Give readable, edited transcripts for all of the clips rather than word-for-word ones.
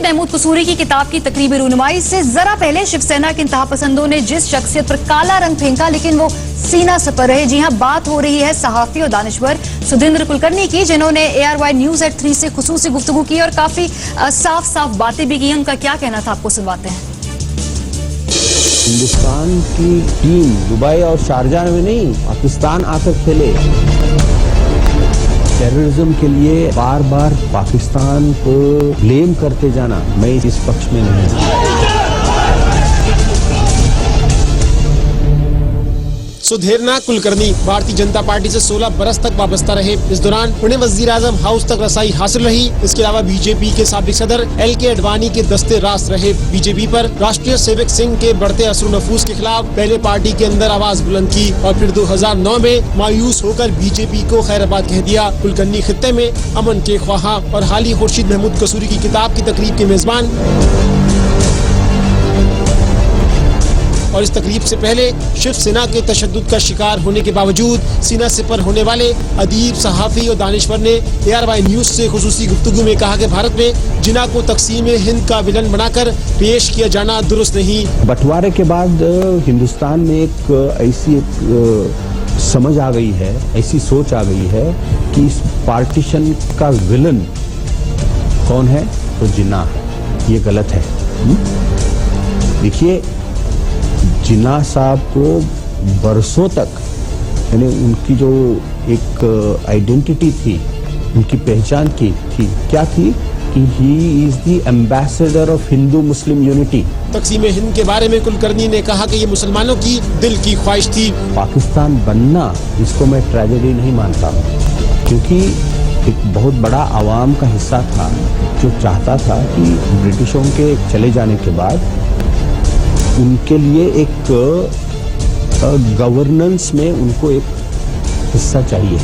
महमूद कसूरी की किताब की तकरीबी रूनुमाई से जरा पहले शिवसेना के इंतहापसंदों ने जिस शख्सियत पर काला रंग फेंका, लेकिन वो सीना सपर रहे। जी हां, बात हो रही है सहाफी और दानिश्वर सुधींद्र कुलकर्णी की, जिन्होंने ARY न्यूज एट 3 से खुसूसी गुफ्तगू की और काफी साफ साफ बातें भी की। उनका क्या कहना था, आपको सुनवाते हैं। हिंदुस्तान की टीम दुबई और शारजाह में नहीं, पाकिस्तान आकर खेले। टेररिज्म के लिए बार बार पाकिस्तान को ब्लेम करते जाना, मैं इस पक्ष में नहीं हूं। सुधींद्र कुलकर्णी भारतीय जनता पार्टी से 16 बरस तक वाबस्ता रहे। इस दौरान उन्हें वजीर आजम हाउस तक रसाई हासिल रही। इसके अलावा बीजेपी के साबिक सदर LK आडवाणी के दस्ते रास्त रहे। बीजेपी पर राष्ट्रीय सेवक सिंह के बढ़ते असर नफूस के खिलाफ पहले पार्टी के अंदर आवाज बुलंद की और फिर 2009 में मायूस होकर बीजेपी को खैराबाद कह दिया। कुलकर्णी खित्ते में अमन के ख्वाहा और हाल ही खुर्शीद महमूद कसूरी की किताब की तकरीब के मेजबान और इस तकरीब से पहले शिवसेना के तशद्दुद का शिकार होने के बावजूद सीना सिपर होने वाले अदीब, सहाफी और दानिश्वर ने ARY न्यूज से खुसूसी गुफ्तगू में कहा कि भारत में जिना को तकसीम हिंद का विलन बनाकर पेश किया जाना दुरुस्त नहीं। बंटवारे के बाद हिंदुस्तान में एक ऐसी समझ आ गई है, ऐसी सोच आ गई है कि इस पार्टीशन का विलन कौन है, तो जिन्ना है। ये गलत है। देखिए, जिन्ना साहब को बरसों तक, यानी उनकी जो एक आइडेंटिटी थी, उनकी पहचान की थी, क्या थी कि he is the ambassador of Hindu Muslim unity. तकसीम हिंद के बारे में कुलकर्णी ने कहा कि ये मुसलमानों की दिल की ख्वाहिश थी। पाकिस्तान बनना, इसको मैं ट्रेजेडी नहीं मानता हूँ, क्योंकि एक बहुत बड़ा आवाम का हिस्सा था जो चाहता था कि ब्रिटिशों के चले जाने के बाद उनके लिए एक गवर्नेंस में उनको एक हिस्सा चाहिए,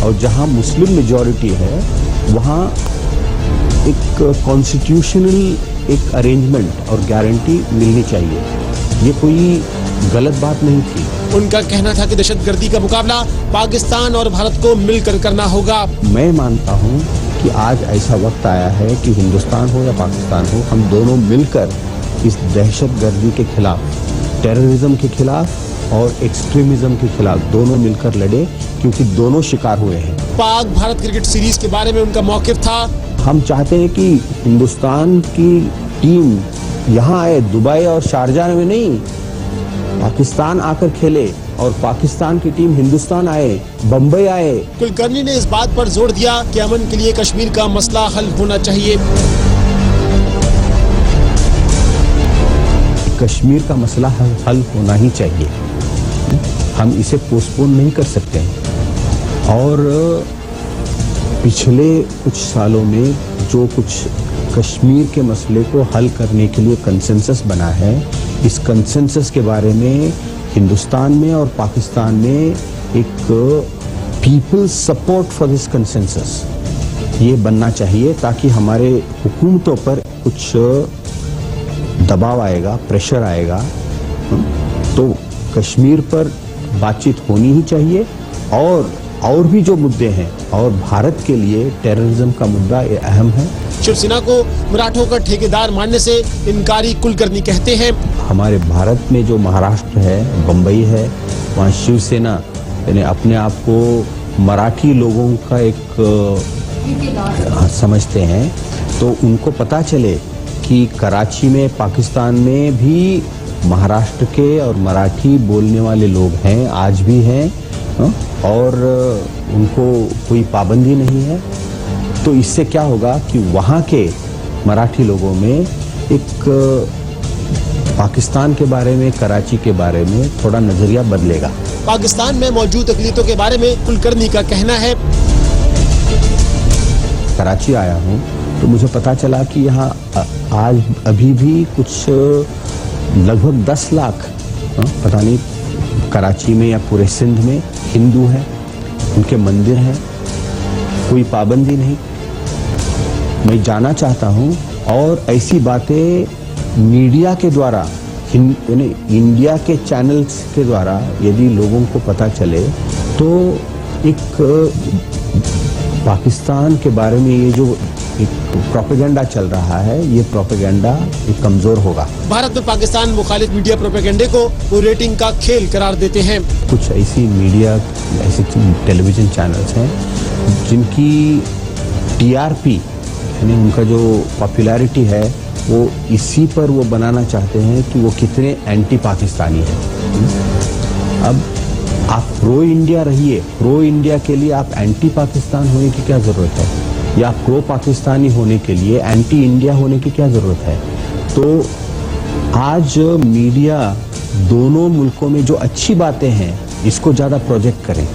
और जहां मुस्लिम मेजॉरिटी है वहां एक कॉन्स्टिट्यूशनल एक अरेंजमेंट और गारंटी मिलनी चाहिए। ये कोई गलत बात नहीं थी। उनका कहना था कि दहशतगर्दी का मुकाबला पाकिस्तान और भारत को मिलकर करना होगा। मैं मानता हूं कि आज ऐसा वक्त आया है कि हिंदुस्तान हो या पाकिस्तान हो, हम दोनों मिलकर इस दहशतगर्दी के खिलाफ, टेररिज्म के खिलाफ और एक्सट्रीमिज्म के खिलाफ दोनों मिलकर लड़े, क्योंकि दोनों शिकार हुए हैं। पाक भारत क्रिकेट सीरीज के बारे में उनका मौकिफ था, हम चाहते हैं कि हिंदुस्तान की टीम यहाँ आए, दुबई और शारजाह में नहीं, पाकिस्तान आकर खेले और पाकिस्तान की टीम हिंदुस्तान आए, बम्बई आए। कुलकर्णी ने इस बात पर जोर दिया कि अमन के लिए कश्मीर का मसला हल होना चाहिए। कश्मीर का मसला हल होना ही चाहिए, हम इसे पोस्टपोन नहीं कर सकते हैं। और पिछले कुछ सालों में जो कुछ कश्मीर के मसले को हल करने के लिए कंसेंसस बना है, इस कंसेंसस के बारे में हिंदुस्तान में और पाकिस्तान में एक people's support for this consensus ये बनना चाहिए, ताकि हमारे हुकूमतों पर कुछ दबाव आएगा, प्रेशर आएगा, तो कश्मीर पर बातचीत होनी ही चाहिए। और भी जो मुद्दे हैं, और भारत के लिए टेररिज्म का मुद्दा ये अहम है। शिवसेना को मराठों का ठेकेदार मानने से इनकारी कुलकर्णी कहते हैं। हमारे भारत में जो महाराष्ट्र है, बम्बई है, वहाँ शिवसेना यानी अपने आप को मराठी लोगों का एक समझते हैं, तो उनको पता चले कि कराची में, पाकिस्तान में भी महाराष्ट्र के और मराठी बोलने वाले लोग हैं, आज भी हैं, और उनको कोई पाबंदी नहीं है। तो इससे क्या होगा कि वहाँ के मराठी लोगों में एक पाकिस्तान के बारे में, कराची के बारे में थोड़ा नजरिया बदलेगा। पाकिस्तान में मौजूद अक़लियतों के बारे में कुलकर्णी का कहना है, कराची आया हूँ तो मुझे पता चला कि यहाँ आज अभी भी कुछ लगभग 10 लाख, पता नहीं कराची में या पूरे सिंध में हिंदू हैं, उनके मंदिर हैं, कोई पाबंदी नहीं। मैं जानना चाहता हूँ, और ऐसी बातें मीडिया के द्वारा, यानी इंडिया के चैनल्स के द्वारा यदि लोगों को पता चले, तो एक पाकिस्तान के बारे में ये जो एक प्रोपेगेंडा चल रहा है, ये प्रोपेगेंडा एक कमजोर होगा। भारत में पाकिस्तान मुखालिफ मीडिया प्रोपेगेंडे को वो रेटिंग का खेल करार देते हैं। कुछ ऐसी मीडिया, ऐसे टेलीविजन चैनल्स हैं जिनकी टीआरपी यानी उनका जो पॉपुलैरिटी है वो इसी पर वो बनाना चाहते हैं कि वो कितने एंटी पाकिस्तानी हैं। अब आप प्रो इंडिया रहिए, प्रो इंडिया के लिए आप एंटी पाकिस्तान होने की क्या जरूरत है, या प्रो पाकिस्तानी होने के लिए एंटी इंडिया होने की क्या जरूरत है। तो आज मीडिया दोनों मुल्कों में जो अच्छी बातें हैं इसको ज्यादा प्रोजेक्ट करें।